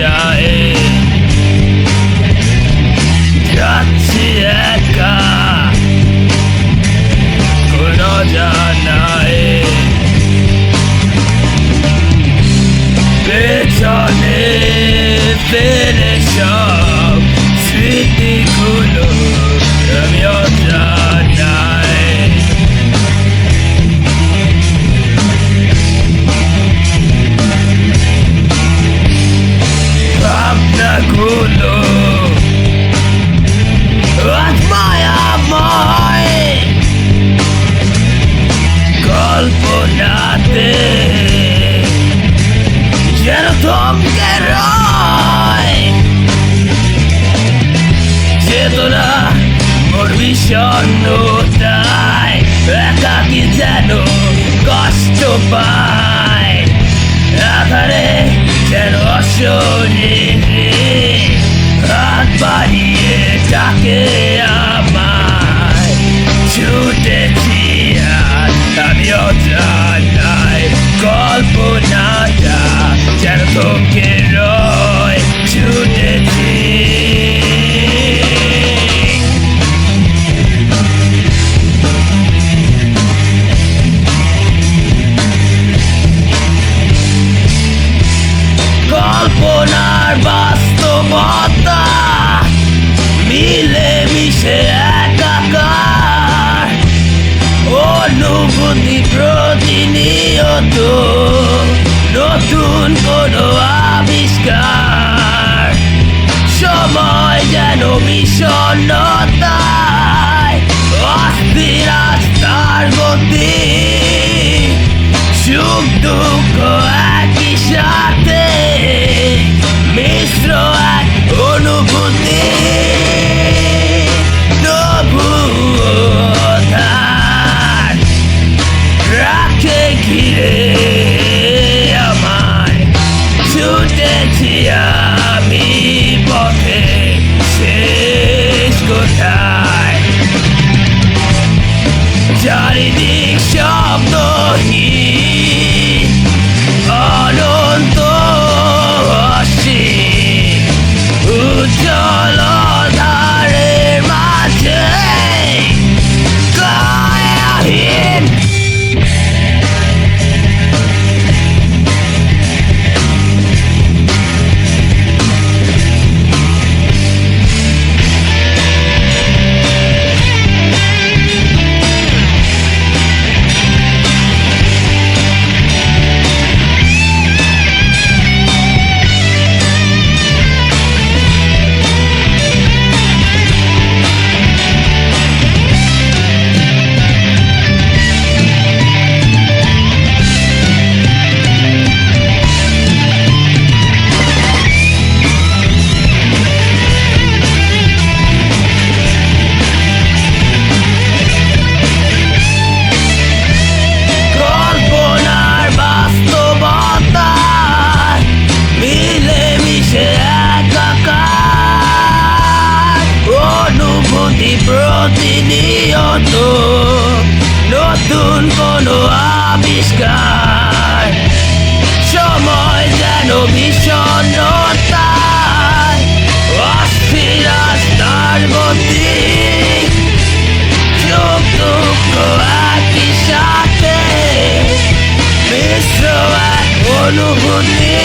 যায় যাচ্ছি একা কোনো জানায় পেছনে ফেলে সব স্মৃতিগুলো আমি অজানায় ভাবনাগুলো আজ মায়াময় কল্পনাতে যেন থমকে রয় চেতনা মোর বিষণ্ণতায় একাকী যেন কষ্ট পায় আধারে যেন অশরীরে হাত বাড়িয়ে ডাকে আমায় ছুটেছি আর আমি অজানায় কল্পনাটা যেন থমকে রয় ছুটেছি কল্পনার বাস্তবতা মিলে মিশে একাকার অনুভূতি প্রতিনিয়ত নতুন কোনো আবিষ্কার সময় যেন বিষণ্ণতায় অস্থির আস্থার গতি সুখ দুঃখ একই সাথে মিশ্র এক অনুভূতি তবুও ধার রাখে ঘিরে আমায় ছুটেছি আমি পথে শেষ কোথায় চারিদিক শব্দহীন অনন্ত অসীম উজ্জ্বল ধারের মাঝে কায়াহীন প্রতিনিয়ত নতুন কোনো আবিষ্কার সময় যেন বিষণ্ণতায় অস্থির আস্থার গতি সুখ দুঃখ একই সাথে মিশ্র এক অনুভূতি